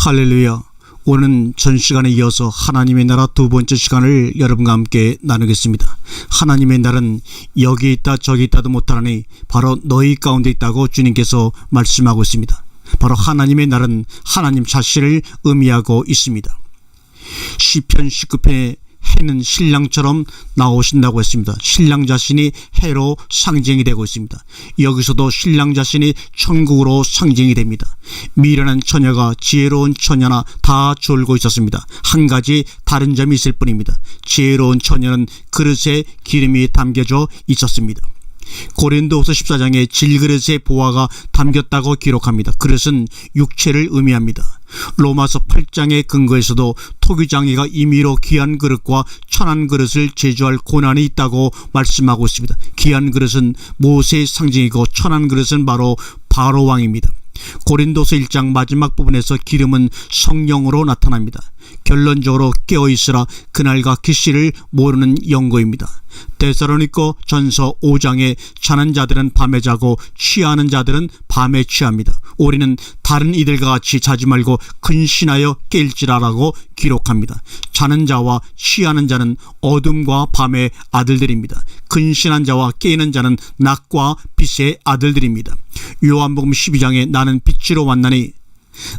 할렐루야. 오늘은 전 시간에 이어서 하나님의 나라 두 번째 시간을 여러분과 함께 나누겠습니다. 하나님의 나라는 여기 있다 저기 있다도 못하니 바로 너희 가운데 있다고 주님께서 말씀하고 있습니다. 바로 하나님의 나라는 하나님 자신을 의미하고 있습니다. 시편 19편에 해는 신랑처럼 나오신다고 했습니다. 신랑 자신이 해로 상징이 되고 있습니다. 여기서도 신랑 자신이 천국으로 상징이 됩니다. 미련한 처녀가 지혜로운 처녀나 다 졸고 있었습니다. 한 가지 다른 점이 있을 뿐입니다. 지혜로운 처녀는 그릇에 기름이 담겨져 있었습니다. 고린도후서 14장에 질그릇의 보화가 담겼다고 기록합니다. 그릇은 육체를 의미합니다. 로마서 8장의 근거에서도 토기장이가 임의로 귀한 그릇과 천한 그릇을 제조할 고난이 있다고 말씀하고 있습니다. 귀한 그릇은 모세의 상징이고 천한 그릇은 바로 바로왕입니다. 고린도서 1장 마지막 부분에서 기름은 성령으로 나타납니다. 결론적으로 깨어있으라 그날과 기시를 모르는 영고입니다. 데살로니가 전서 5장에 자는 자들은 밤에 자고 취하는 자들은 밤에 취합니다. 우리는 다른 이들과 같이 자지 말고 근신하여 깰지라라고 기록합니다. 자는 자와 취하는 자는 어둠과 밤의 아들들입니다. 근신한 자와 깨는 자는 낮과 빛의 아들들입니다. 요한복음 12장에 나는 빛으로 왔나니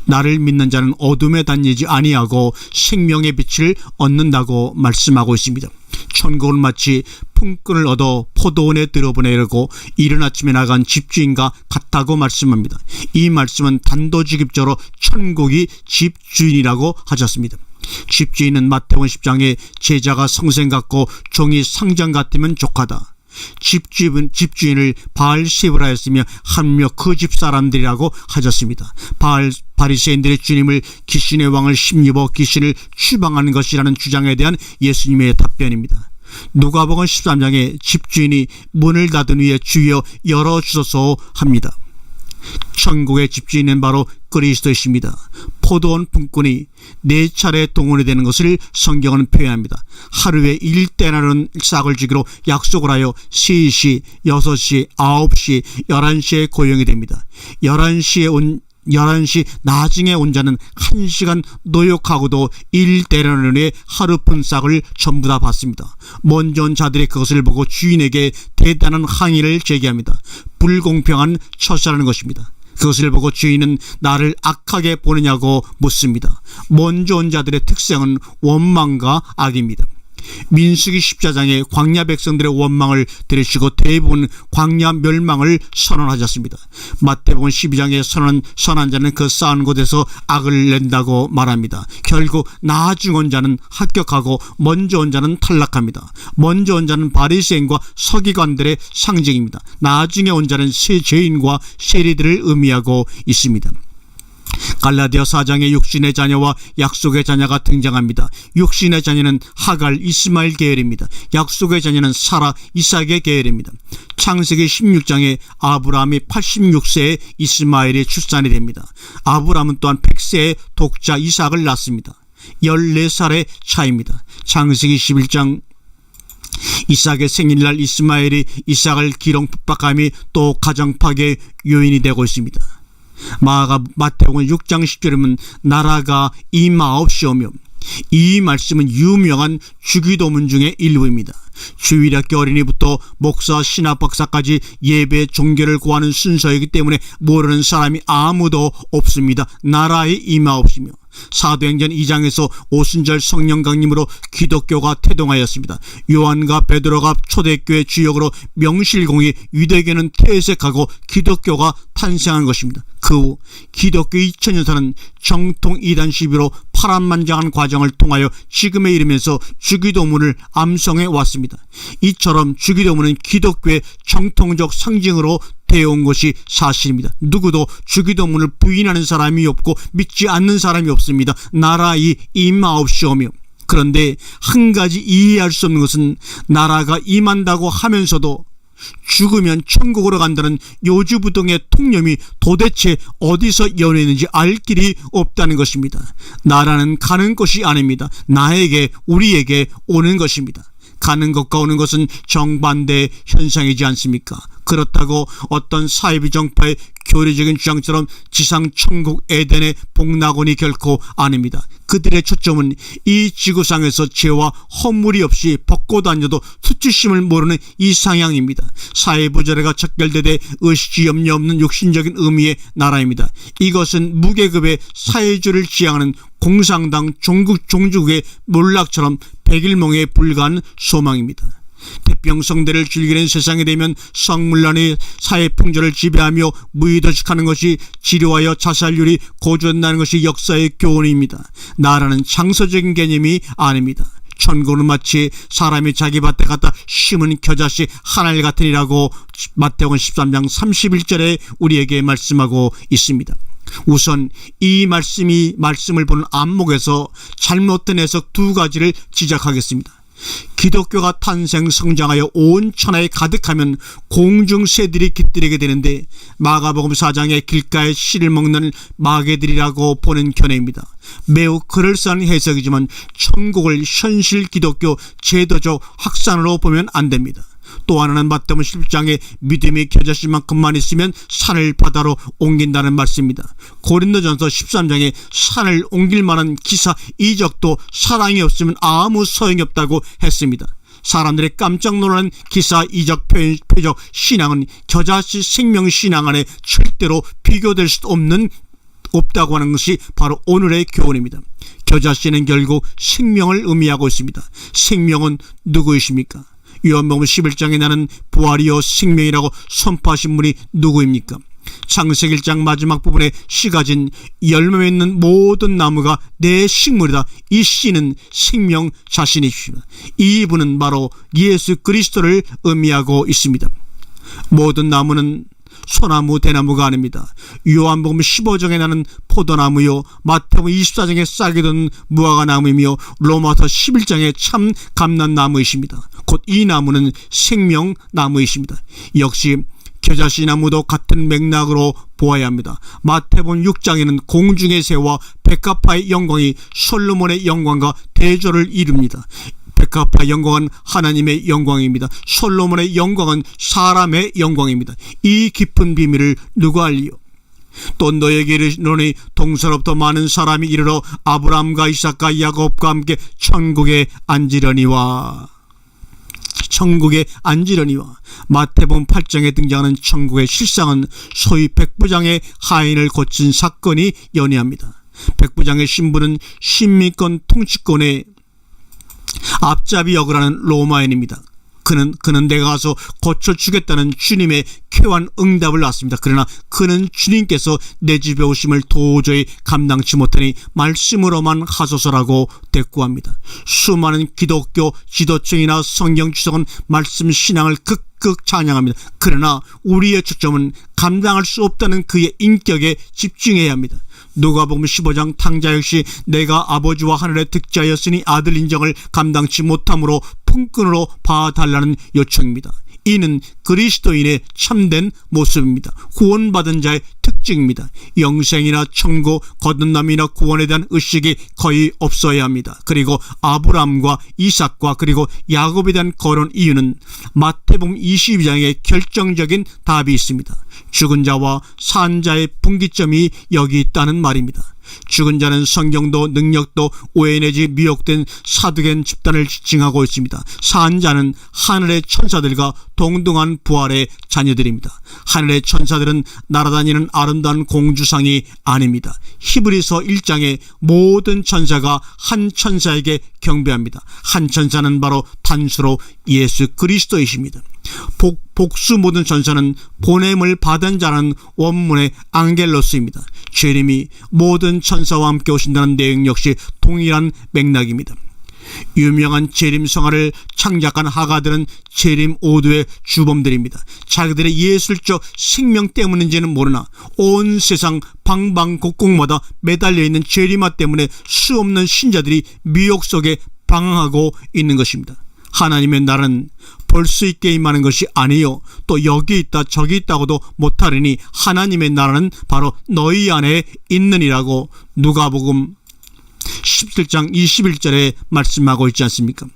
나를 믿는 자는 어둠에 다니지 아니하고 생명의 빛을 얻는다고 말씀하고 있습니다. 천국은 마치 품꾼을 얻어 포도원에 들어보내려고 이른 아침에 나간 집주인과 같다고 말씀합니다. 이 말씀은 단도직입적으로 천국이 집주인이라고 하셨습니다. 집주인은 마태복음 10장에 제자가 성생 같고 종이 상장 같으면 족하다. 집주인을 바알세부라 했으며 한며 그 집 사람들이라고 하셨습니다. 바리새인들의 주님을 귀신의 왕을 힘입어 귀신을 추방하는 것이라는 주장에 대한 예수님의 답변입니다. 누가복음 13장에 집주인이 문을 닫은 후에 주여 열어주소서 합니다. 천국의 집주인은 바로 그리스도이십니다. 포도원 품꾼이 4차례 동원이 되는 것을 성경은 표현합니다. 하루에 1데나리온 싹을 주기로 약속을 하여 3시, 6시, 9시, 11시에 고용이 됩니다. 11시 나중에 온 자는 1시간 노역하고도 1데나리온의 하루픈 싹을 전부 다 받습니다. 먼저 온 자들이 그것을 보고 주인에게 대단한 항의를 제기합니다. 불공평한 처사라는 것입니다. 그것을 보고 주인은 나를 악하게 보느냐고 묻습니다. 먼저 온 자들의 특성은 원망과 악입니다. 민수기 14장에 광야 백성들의 원망을 들으시고 대부분 광야 멸망을 선언하셨습니다. 마태복음 12장에 선한 자는 그 쌓은 곳에서 악을 낸다고 말합니다. 결국 나중 온 자는 합격하고 먼저 온 자는 탈락합니다. 먼저 온 자는 바리새인과 서기관들의 상징입니다. 나중에 온 자는 새 죄인과 세리들을 의미하고 있습니다. 갈라디아 4장에 육신의 자녀와 약속의 자녀가 등장합니다. 육신의 자녀는 하갈, 이스마엘 계열입니다. 약속의 자녀는 사라, 이삭의 계열입니다. 창세기 16장에 아브라함이 86세에 이스마엘이 출산이 됩니다. 아브라함은 또한 100세에 독자 이삭을 낳습니다. 14살의 차이입니다. 창세기 11장 이삭의 생일날 이스마엘이 이삭을 기롱 핍박함이 또 가정 파괴의 요인이 되고 있습니다. 마태복음 6장 10절이면 나라가 임하옵시오며, 이 말씀은 유명한 주기도문 중의 일부입니다. 주일학교 어린이부터 목사, 신학 박사까지 예배 종교를 구하는 순서이기 때문에 모르는 사람이 아무도 없습니다. 나라에 임하옵시며, 사도행전 2장에서 오순절 성령 강림으로 기독교가 태동하였습니다. 요한과 베드로가 초대교회 주역으로 명실공히 유대교는 퇴색하고 기독교가 탄생한 것입니다. 그 후 기독교 2000년사는 정통 이단 시비로 파란만장한 과정을 통하여 지금에 이르면서 주기도문을 암송해 왔습니다. 이처럼 주기도문은 기독교의 정통적 상징으로 되어온 것이 사실입니다. 누구도 주기도문을 부인하는 사람이 없고 믿지 않는 사람이 없습니다. 나라의 임하옵시오며. 그런데 한 가지 이해할 수 없는 것은 나라가 임한다고 하면서도 죽으면 천국으로 간다는 요주부동의 통념이 도대체 어디서 연해있는지 알 길이 없다는 것입니다. 나라는 가는 것이 아닙니다. 나에게, 우리에게 오는 것입니다. 가는 것과 오는 것은 정반대의 현상이지 않습니까? 그렇다고 어떤 사이비 정파의 교리적인 주장처럼 지상 천국 에덴의 복락원이 결코 아닙니다. 그들의 초점은 이 지구상에서 죄와 허물이 없이 벗고 다녀도 수치심을 모르는 이상향입니다. 사회부조리가 척결되되 의식주 염려 없는 욕심적인 의미의 나라입니다. 이것은 무계급의 사회주의를 지향하는 공산당 종주국의 몰락처럼 백일몽에 불과한 소망입니다. 태평성대를 즐기는 세상이 되면 성물란의 사회풍조를 지배하며 무의도식하는 것이 지루하여 자살률이 고조된다는 것이 역사의 교훈입니다. 나라는 창조적인 개념이 아닙니다. 천국은 마치 사람이 자기 밭에 갖다 심은 겨자씨 하늘 같으니라고 마태복음 13장 31절에 우리에게 말씀하고 있습니다. 우선 이 말씀을 보는 안목에서 잘못된 해석 두 가지를 지적하겠습니다. 기독교가 탄생 성장하여 온 천하에 가득하면 공중새들이 깃들이게 되는데 마가복음 4장의 길가에 씨를 먹는 마개들이라고 보는 견해입니다. 매우 그럴싸한 해석이지만 천국을 현실 기독교 제도적 확산으로 보면 안 됩니다. 또 하나는 마태복음 10장에 믿음이 겨자씨만큼만 있으면 산을 바다로 옮긴다는 말씀입니다. 고린도전서 13장에 산을 옮길 만한 기사 이적도 사랑이 없으면 아무 소용이 없다고 했습니다. 사람들이 깜짝 놀라는 기사 이적 표적 신앙은 겨자씨 생명 신앙 안에 절대로 비교될 수 없다고 하는 것이 바로 오늘의 교훈입니다. 겨자씨는 결국 생명을 의미하고 있습니다. 생명은 누구이십니까? 요한복음 11장에 나는 부활이요 생명이라고 선포하신 분이 누구입니까? 창세기 1장 마지막 부분에 씨가 진 열매 맺는 모든 나무가 내 식물이다. 이 씨는 생명 자신이십니다. 이분은 바로 예수 그리스도를 의미하고 있습니다. 모든 나무는 소나무 대나무가 아닙니다. 요한복음 15장에 나는 포도나무요 마태복음 24장에 싹이 든 무화과나무이며 로마서 11장에 참 감람나무이십니다. 곧 이 나무는 생명나무이십니다. 역시 겨자씨 나무도 같은 맥락으로 보아야 합니다. 마태복음 6장에는 공중의 새와 백합화의 영광이 솔로몬의 영광과 대조를 이룹니다. 백합화 영광은 하나님의 영광입니다. 솔로몬의 영광은 사람의 영광입니다. 이 깊은 비밀을 누가 알리요? 또 너에게 이르노니 동서로부터 많은 사람이 이르러 아브라함과 이삭과 야곱과 함께 천국에 앉으려니와. 마태복음 8장에 등장하는 천국의 실상은 소위 백부장의 하인을 고친 사건이 연이합니다. 백부장의 신분은 신민권 통치권의 앞잡이 역을 하는 로마인입니다. 그는 내가 가서 고쳐주겠다는 주님의 쾌활한 응답을 낳습니다. 그러나 그는 주님께서 내 집에 오심을 도저히 감당치 못하니 말씀으로만 하소서라고 대꾸합니다. 수많은 기독교 지도층이나 성경 주석은 말씀 신앙을 극극 찬양합니다. 그러나 우리의 초점은 감당할 수 없다는 그의 인격에 집중해야 합니다. 누가복음 15장 탕자 역시 내가 아버지와 하늘의 득자였으니 아들 인정을 감당치 못함으로 품꾼으로 봐달라는 요청입니다. 이는 그리스도인의 참된 모습입니다. 구원받은 자의 특징입니다. 영생이나 천국, 거듭남이나 구원에 대한 의식이 거의 없어야 합니다. 그리고 아브라함과 이삭과 그리고 야곱에 대한 거론 이유는 마태복음 22장에 결정적인 답이 있습니다. 죽은 자와 산 자의 분기점이 여기 있다는 말입니다. 죽은 자는 성경도 능력도 오해 내지 미혹된 사두개인 집단을 지칭하고 있습니다. 산 자는 하늘의 천사들과 동등한 부활의 자녀들입니다. 하늘의 천사들은 날아다니는 아름다운 공주상이 아닙니다. 히브리서 1장에 모든 천사가 한 천사에게 경배합니다. 한 천사는 바로 단수로 예수 그리스도이십니다. 복수 모든 천사는 보냄을 받은 자는 원문의 앙겔로스입니다. 재림이 모든 천사와 함께 오신다는 내용 역시 동일한 맥락입니다. 유명한 재림성화를 창작한 하가들은 재림 오도의 주범들입니다. 자기들의 예술적 생명 때문인지는 모르나 온 세상 방방곡곡마다 매달려 있는 재림화 때문에 수없는 신자들이 미혹 속에 방황하고 있는 것입니다. 하나님의 나라는 볼 수 있게 임하는 것이 아니요 또 여기 있다 저기 있다고도 못하리니 하나님의 나라는 바로 너희 안에 있느니라고 누가복음 17장 21절에 말씀하고 있지 않습니까?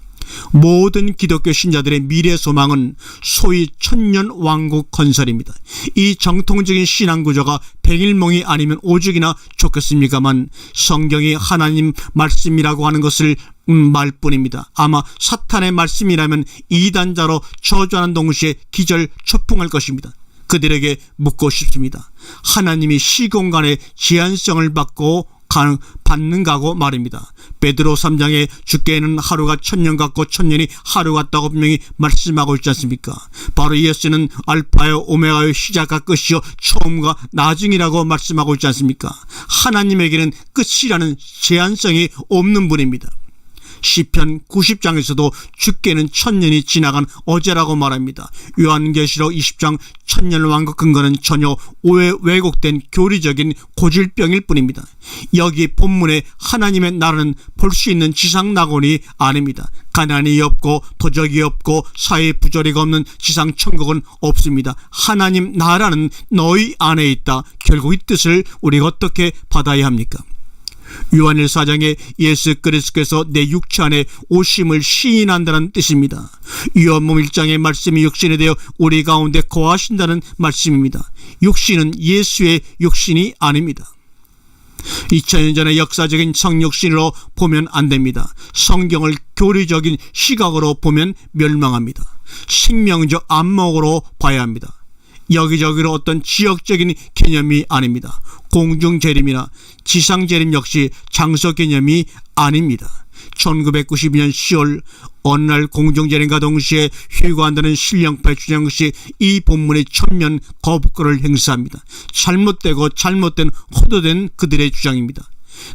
모든 기독교 신자들의 미래 소망은 소위 천년 왕국 건설입니다. 이 정통적인 신앙 구조가 백일몽이 아니면 오죽이나 좋겠습니까만 성경이 하나님 말씀이라고 하는 것을 말뿐입니다. 아마 사탄의 말씀이라면 이단자로 저주하는 동시에 기절초풍할 것입니다. 그들에게 묻고 싶습니다. 하나님이 시공간의 제한성을 받는가고 말입니다. 베드로 3장에 주께는 하루가 천년 같고 천년이 하루 같다고 분명히 말씀하고 있지 않습니까? 바로 예수는 알파요 오메가의 시작과 끝이요 처음과 나중이라고 말씀하고 있지 않습니까? 하나님에게는 끝이라는 제한성이 없는 분입니다. 시편 90장에서도 주께는 천년이 지나간 어제라고 말합니다. 요한계시록 20장 천년 왕국 근거는 전혀 왜곡된 교리적인 고질병일 뿐입니다. 여기 본문에 하나님의 나라는 볼 수 있는 지상 낙원이 아닙니다. 가난이 없고 도적이 없고 사회 부조리가 없는 지상 천국은 없습니다. 하나님 나라는 너희 안에 있다. 결국 이 뜻을 우리가 어떻게 받아야 합니까? 요한일 4장에 예수 그리스도께서 내 육체 안에 오심을 시인한다는 뜻입니다. 요한복음 1장의 말씀이 육신이 되어 우리 가운데 거하신다는 말씀입니다. 육신은 예수의 육신이 아닙니다. 2000년 전의 역사적인 성육신으로 보면 안 됩니다. 성경을 교리적인 시각으로 보면 멸망합니다. 생명적 안목으로 봐야 합니다. 여기저기로 어떤 지역적인 개념이 아닙니다. 공중재림이나 지상재림 역시 장소 개념이 아닙니다. 1992년 10월 어느 날 공중재림과 동시에 휴거한다는 신령파 준영시 이 본문의 천면 거부권을 행사합니다. 잘못된 호도된 그들의 주장입니다.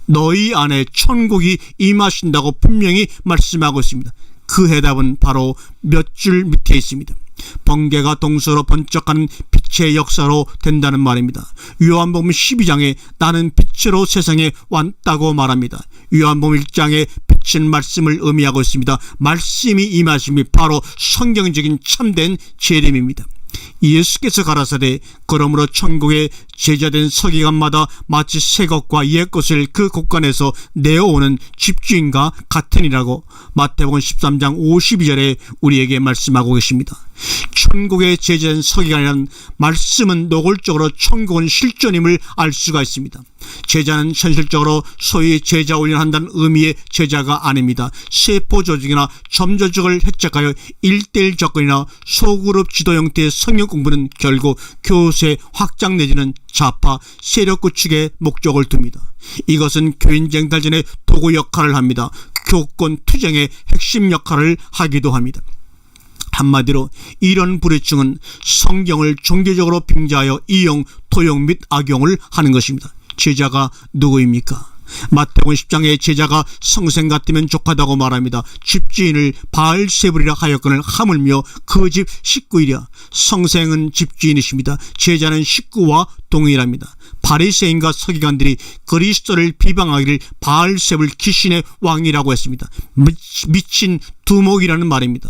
너희 안에 천국이 임하신다고 분명히 말씀하고 있습니다. 그 해답은 바로 몇 줄 밑에 있습니다. 번개가 동서로 번쩍하는 빛의 역사로 된다는 말입니다. 요한복음 12장에 나는 빛으로 세상에 왔다고 말합니다. 요한복음 1장에 빛은 말씀을 의미하고 있습니다. 말씀이 임하심이 바로 성경적인 참된 재림입니다. 예수께서 가라사대 그러므로 천국의 제자된 서기관마다 마치 새 것과 옛 것을 그 곳간에서 내어오는 집주인과 같으니라고 마태복음 13장 52절에 우리에게 말씀하고 계십니다. 천국의 제자된 서기관이라는 말씀은 노골적으로 천국은 실존임을 알 수가 있습니다. 제자는 현실적으로 소위 제자 훈련한다는 의미의 제자가 아닙니다. 세포 조직이나 점 조직을 획책하여 1:1 접근이나 소그룹 지도 형태의 성경 공부는 결국 교세 확장 내지는 좌파 세력 구축에 목적을 둡니다. 이것은 교인 쟁탈전의 도구 역할을 합니다. 교권 투쟁의 핵심 역할을 하기도 합니다. 한마디로 이런 부류층은 성경을 종교적으로 빙자하여 이용, 도용 및 악용을 하는 것입니다. 제자가 누구입니까? 마태복음 10장의 제자가 성생 같으면 족하다고 말합니다. 집주인을 바알세불이라 하였거늘 하물며 그 집 식구이랴. 성생은 집주인이십니다. 제자는 식구와 동일합니다. 바리새인과 서기관들이 그리스도를 비방하기를 바알세불 귀신의 왕이라고 했습니다. 미친 두목이라는 말입니다.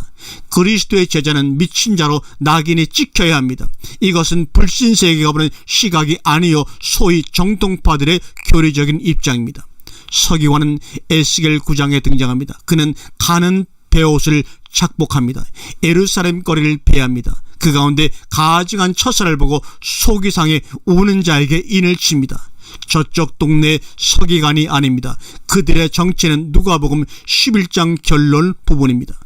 그리스도의 제자는 미친 자로 낙인이 찍혀야 합니다. 이것은 불신세계가 보는 시각이 아니요 소위 정통파들의 교리적인 입장입니다. 서기관은 에스겔 9장에 등장합니다. 그는 가는 베옷을 착복합니다. 예루살렘 거리를 배합니다. 그 가운데 가증한 처사를 보고 속이 상해 우는 자에게 인을 칩니다. 저쪽 동네 서기관이 아닙니다. 그들의 정체는 누가복음 11장 결론 부분입니다.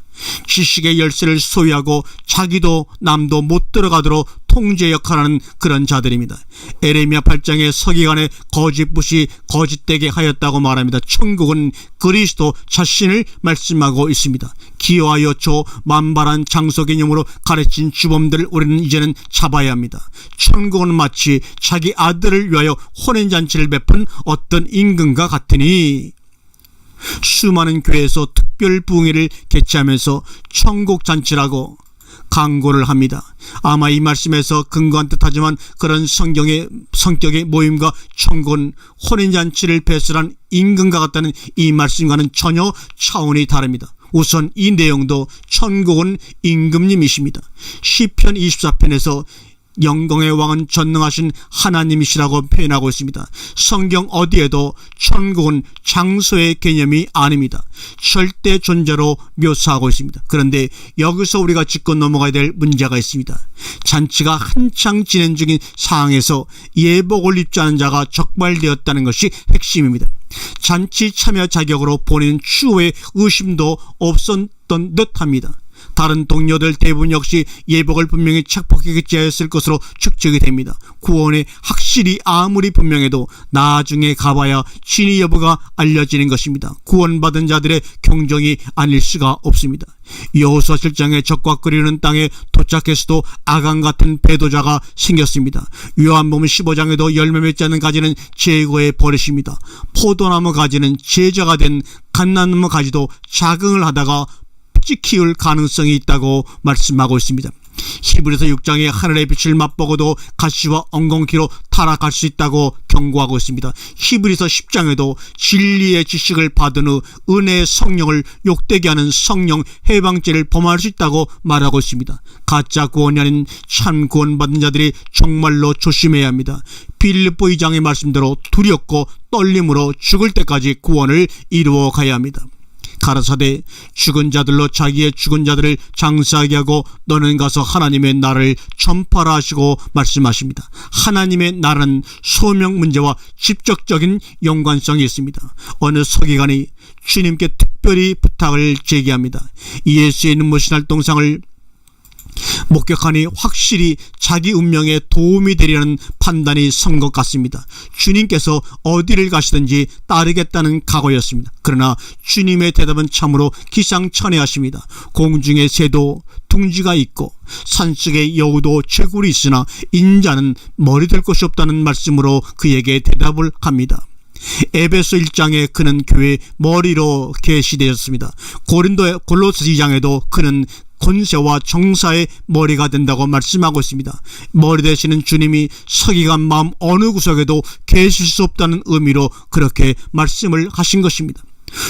지식의 열쇠를 소유하고 자기도 남도 못 들어가도록 통제 역할하는 그런 자들입니다. 에레미야 8장의 서기관의 거짓붓이 거짓되게 하였다고 말합니다. 천국은 그리스도 자신을 말씀하고 있습니다. 기와 여초 만발한 장소 개념으로 가르친 주범들을 우리는 이제는 잡아야 합니다. 천국은 마치 자기 아들을 위하여 혼인잔치를 베푼 어떤 임금과 같으니 수많은 교회에서 특별 부흥회를 개최하면서 천국잔치라고 강구를 합니다. 아마 이 말씀에서 근거한 듯하지만 그런 성격의 모임과 천국은 혼인잔치를 배설한 임금과 같다는 이 말씀과는 전혀 차원이 다릅니다. 우선 이 내용도 천국은 임금님이십니다. 시편 24편에서 영광의 왕은 전능하신 하나님이시라고 표현하고 있습니다. 성경 어디에도 천국은 장소의 개념이 아닙니다. 절대 존재로 묘사하고 있습니다. 그런데 여기서 우리가 짚고 넘어가야 될 문제가 있습니다. 잔치가 한창 진행 중인 상황에서 예복을 입지 않은 자가 적발되었다는 것이 핵심입니다. 잔치 참여 자격으로 본인은 추후에 의심도 없었던 듯합니다. 다른 동료들 대부분 역시 예복을 분명히 착복했지 하였을 것으로 추측이 됩니다. 구원에 확실히 아무리 분명해도 나중에 가봐야 진위 여부가 알려지는 것입니다. 구원받은 자들의 경종이 아닐 수가 없습니다. 여호수아 7장에 적과 끓이는 땅에 도착해서도 아간 같은 배도자가 생겼습니다. 요한복음 15장에도 열매 맺지 않는 가지는 제거해 버리십니다. 포도나무 가지는 제자가 된 갓나무 가지도 자긍을 하다가 키울 가능성이 있다고 말씀하고 있습니다. 히브리서 6장에 하늘의 빛을 맛보고도 가시와 엉겅퀴로 타락할 수 있다고 경고하고 있습니다. 히브리서 10장에도 진리의 지식을 받은 후 은혜의 성령을 욕되게 하는 성령 해방죄를 범할 수 있다고 말하고 있습니다. 가짜 구원이 아닌 참 구원받은 자들이 정말로 조심해야 합니다. 빌립보 2장의 말씀대로 두렵고 떨림으로 죽을 때까지 구원을 이루어 가야 합니다. 가라사대 죽은 자들로 자기의 죽은 자들을 장사하게 하고 너는 가서 하나님의 나라를 전파라 하시고 말씀하십니다. 하나님의 나라는 소명 문제와 직접적인 연관성이 있습니다. 어느 서기관이 주님께 특별히 부탁을 제기합니다. 예수의 눈부신 활동상을 목격하니 확실히 자기 운명에 도움이 되려는 판단이 선 것 같습니다. 주님께서 어디를 가시든지 따르겠다는 각오였습니다. 그러나 주님의 대답은 참으로 기상천외하십니다. 공중에 새도 둥지가 있고 산속에 여우도 채굴이 있으나 인자는 머리 될 곳이 없다는 말씀으로 그에게 대답을 합니다. 에베소 1장에 그는 교회 머리로 계시되었습니다. 골로새 2장에도 그는 권세와 정사의 머리가 된다고 말씀하고 있습니다. 머리 되시는 주님이 서기관 마음 어느 구석에도 계실 수 없다는 의미로 그렇게 말씀을 하신 것입니다.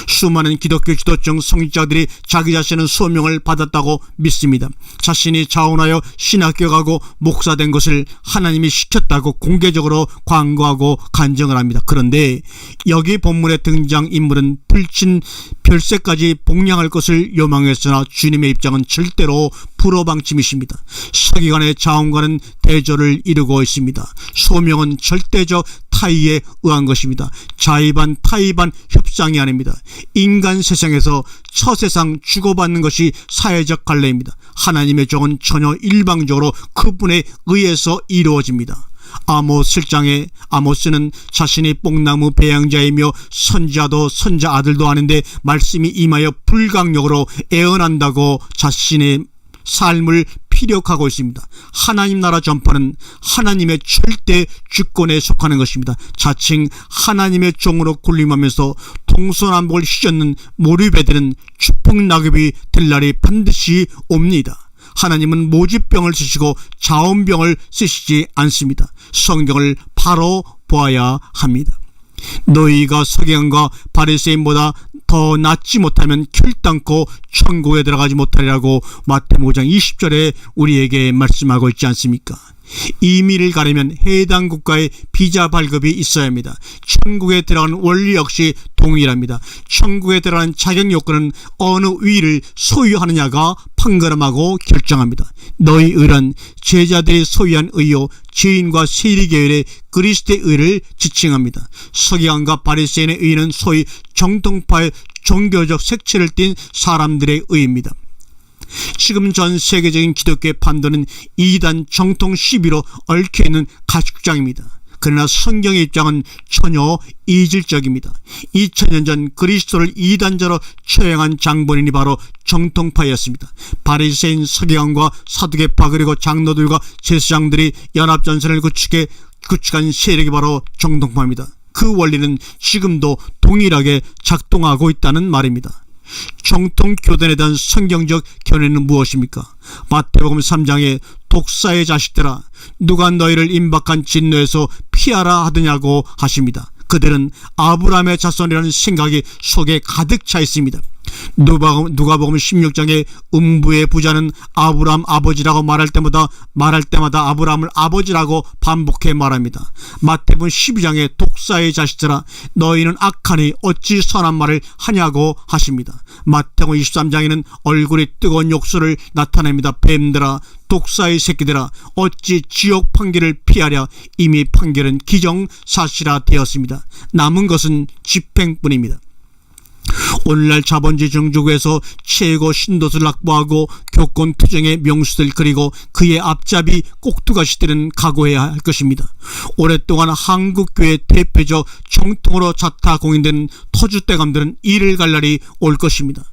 수많은 기독교 지도층 성직자들이 자기 자신은 소명을 받았다고 믿습니다. 자신이 자원하여 신학교 가고 목사된 것을 하나님이 시켰다고 공개적으로 광고하고 간증을 합니다. 그런데 여기 본문의 등장인물은 불친 별세까지 복량할 것을 요망했으나 주님의 입장은 절대로 불허방침이십니다. 서기관의 자원과는 대조를 이루고 있습니다. 소명은 절대적 타의에 의한 것입니다. 자의반 타의반 협상이 아닙니다. 인간 세상에서 처세상 주고받는 것이 사회적 관례입니다. 하나님의 종은 전혀 일방적으로 그분에 의해서 이루어집니다. 아모스 7장에 아모스는 자신이 뽕나무 배양자이며 선지자도 선자 아들도 아닌데 말씀이 임하여 불강력으로 애언한다고 자신의 삶을 피력하고 있습니다. 하나님 나라 전파는 하나님의 절대 주권에 속하는 것입니다. 자칭 하나님의 종으로 군림하면서 동서남북을 휘젓는 모류배들은 축복낙엽이 될 날이 반드시 옵니다. 하나님은 모집병을 쓰시고 자원병을 쓰시지 않습니다. 성경을 바로 보아야 합니다. 너희가 서기관과 바리새인보다 더 낫지 못하면 결단코 천국에 들어가지 못하리라고 마태복음 5장 20절에 우리에게 말씀하고 있지 않습니까? 이민을 가려면 해당 국가의 비자 발급이 있어야 합니다. 천국에 들어가는 원리 역시 동일합니다. 천국에 들어가는 자격 요건은 어느 위를 소유하느냐가 판가름하고 결정합니다. 너희 의는 제자들이 소유한 의요 죄인과 세리계열의 그리스도의 의를 지칭합니다. 서기관과 바리새인의 의는 소위 정통파의 종교적 색채를 띤 사람들의 의입니다. 지금 전 세계적인 기독교의 판도는 이단 정통 시비로 얽혀있는 가축장입니다. 그러나 성경의 입장은 전혀 이질적입니다. 2000년 전 그리스도를 이단자로 처형한 장본인이 바로 정통파였습니다. 바리새인 서기관과 사두개파 그리고 장로들과 제사장들이 연합전선을 구축한 세력이 바로 정통파입니다. 그 원리는 지금도 동일하게 작동하고 있다는 말입니다. 정통 교단에 대한 성경적 견해는 무엇입니까? 마태복음 3장에 독사의 자식들아 누가 너희를 임박한 진노에서 피하라 하더냐고 하십니다. 그들은 아브라함의 자손이라는 생각이 속에 가득 차 있습니다. 누가복음 16장에 음부의 부자는 아브라함 아버지라고 말할 때마다 아브라함을 아버지라고 반복해 말합니다. 마태복음 12장에 독사의 자식들아 너희는 악하니 어찌 선한 말을 하냐고 하십니다. 마태복음 23장에는 얼굴이 뜨거운 욕설을 나타냅니다. 뱀들아 독사의 새끼들아 어찌 지옥 판결을 피하랴. 이미 판결은 기정사실화 되었습니다. 남은 것은 집행뿐입니다. 오늘날 자본주의 정주국에서 최고 신도수를 확보하고 교권 투쟁의 명수들 그리고 그의 앞잡이 꼭두가시들은 각오해야 할 것입니다. 오랫동안 한국교회 대표적 정통으로 자타공인된 터줏대감들은 이를 갈 날이 올 것입니다.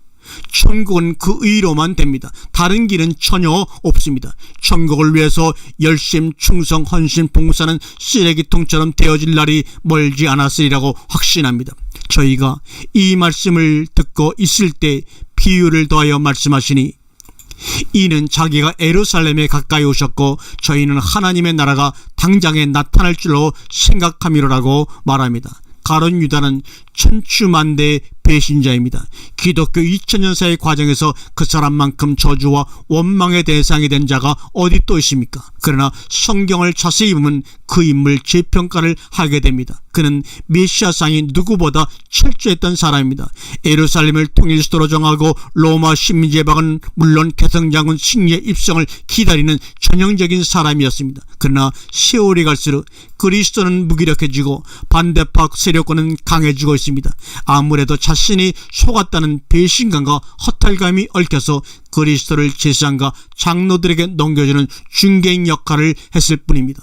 천국은 그 의로만 됩니다. 다른 길은 전혀 없습니다. 천국을 위해서 열심, 충성, 헌신, 봉사는 쓰레기통처럼 되어질 날이 멀지 않았으리라고 확신합니다. 저희가 이 말씀을 듣고 있을 때 비유를 더하여 말씀하시니 이는 자기가 예루살렘에 가까이 오셨고 저희는 하나님의 나라가 당장에 나타날 줄로 생각함이로라고 말합니다. 가룟 유다는 천추만대의 배신자입니다. 기독교 2000년사의 과정에서 그 사람만큼 저주와 원망의 대상이 된 자가 어디 또 있습니까? 그러나 성경을 자세히 보면 그 인물 재평가를 하게 됩니다. 그는 메시아상이 누구보다 철저했던 사람입니다. 예루살렘을 통일수도로 정하고 로마 식민지배방은 물론 개성장군 승리의 입성을 기다리는 전형적인 사람이었습니다. 그러나 세월이 갈수록 그리스도는 무기력해지고 반대파 세력권은 강해지고 있습니다. 아무래도 자신이 속았다는 배신감과 허탈감이 얽혀서 그리스도를 제사장과 장로들에게 넘겨주는 중개인 역할을 했을 뿐입니다.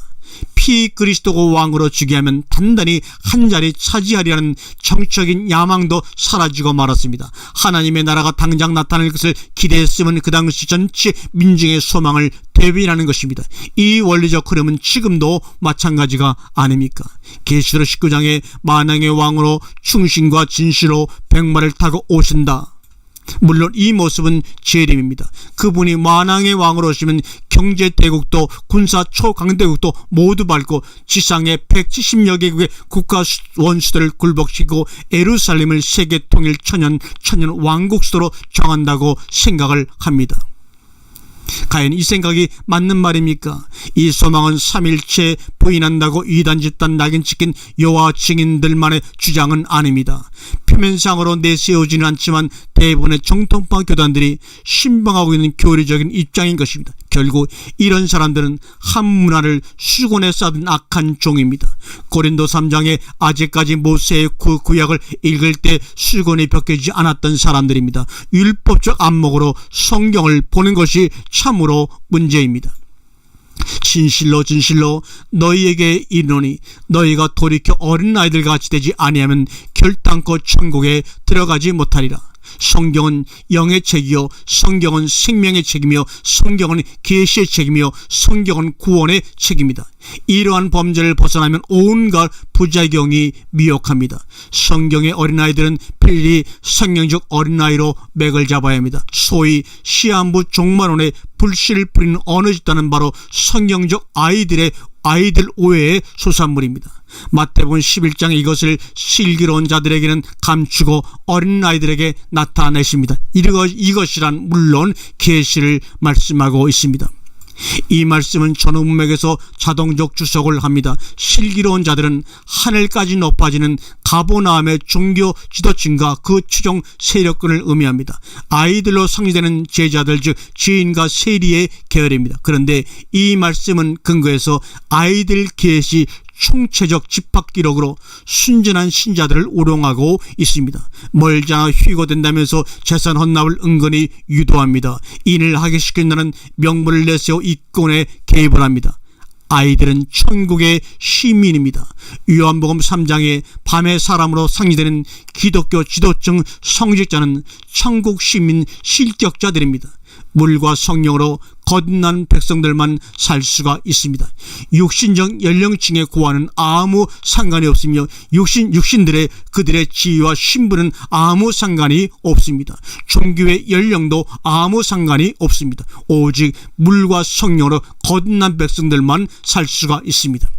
그리스도고 왕으로 즉위 하면 단단히 한 자리 차지하리라는 정적인 야망도 사라지고 말았습니다. 하나님의 나라가 당장 나타날 것을 기대했으면 그 당시 전체 민중의 소망을 대변하는 것입니다. 이 원리적 흐름은 지금도 마찬가지가 아닙니까? 계시록 19장에 만왕의 왕으로 충신과 진실로 백마를 타고 오신다. 물론 이 모습은 재림입니다. 그분이 만왕의 왕으로 오시면 경제대국도 군사 초강대국도 모두 밟고 지상의 170여 개국의 국가 원수들을 굴복시키고 예루살렘을 세계 통일 천년 왕국 수도로 정한다고 생각을 합니다. 과연 이 생각이 맞는 말입니까? 이 소망은 3일째 부인한다고 이단 집단 낙인 찍힌 여호와 증인들만의 주장은 아닙니다. 표면상으로 내세우지는 않지만 대부분의 정통파 교단들이 신봉하고 있는 교리적인 입장인 것입니다. 결국 이런 사람들은 한 문화를 수건에 싸든 악한 종입니다. 고린도 3장에 아직까지 모세의 구약을 읽을 때 수건이 벗겨지지 않았던 사람들입니다. 율법적 안목으로 성경을 보는 것이 참으로 문제입니다. 진실로 너희에게 이르노니 너희가 돌이켜 어린아이들 같이 되지 아니하면 결단코 천국에 들어가지 못하리라. 성경은 영의 책이요 성경은 생명의 책이며 성경은 계시의 책이며 성경은 구원의 책입니다. 이러한 범죄를 벗어나면 온갖 부작용이 미혹합니다. 성경의 어린아이들은 필히 성경적 어린아이로 맥을 잡아야 합니다. 소위 시한부 종말론에 불씨를 뿌리는 어느 집단은 바로 성경적 아이들 오해의 소산물입니다. 마태복음 11장 이것을 슬기로운 자들에게는 감추고 어린아이들에게 나타내십니다. 이것이란 물론 계시를 말씀하고 있습니다. 이 말씀은 전후문맥에서 자동적 주석을 합니다. 슬기로운 자들은 하늘까지 높아지는 가보나움의 종교 지도층과 그 추종 세력군을 의미합니다. 아이들로 상징되는 제자들 즉 지인과 세리의 계열입니다. 그런데 이 말씀은 근거해서 아이들 계시 총체적 집합기록으로 순전한 신자들을 우롱하고 있습니다. 멀지 않아 휘고된다면서 재산 헌납을 은근히 유도합니다. 인을 하게 시킨다는 명분을 내세워 이권에 개입을 합니다. 아이들은 천국의 시민입니다. 요한복음 3장에 밤의 사람으로 상징되는 기독교 지도층 성직자는 천국 시민 실격자들입니다. 물과 성령으로 거듭난 백성들만 살 수가 있습니다. 육신적 연령층의 고하는 아무 상관이 없으며 육신들의 그들의 지위와 신분은 아무 상관이 없습니다. 종교의 연령도 아무 상관이 없습니다. 오직 물과 성령으로 거듭난 백성들만 살 수가 있습니다.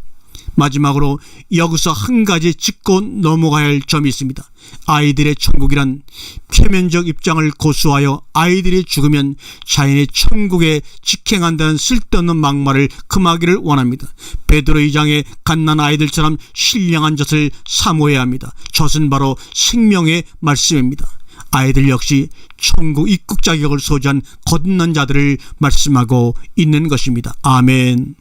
마지막으로 여기서 한 가지 짚고 넘어가야 할 점이 있습니다. 아이들의 천국이란 표면적 입장을 고수하여 아이들이 죽으면 자연의 천국에 직행한다는 쓸데없는 막말을 금하기를 원합니다. 베드로 2장의 갓난 아이들처럼 신령한 젖을 사모해야 합니다. 젖은 바로 생명의 말씀입니다. 아이들 역시 천국 입국 자격을 소지한 거듭난 자들을 말씀하고 있는 것입니다. 아멘.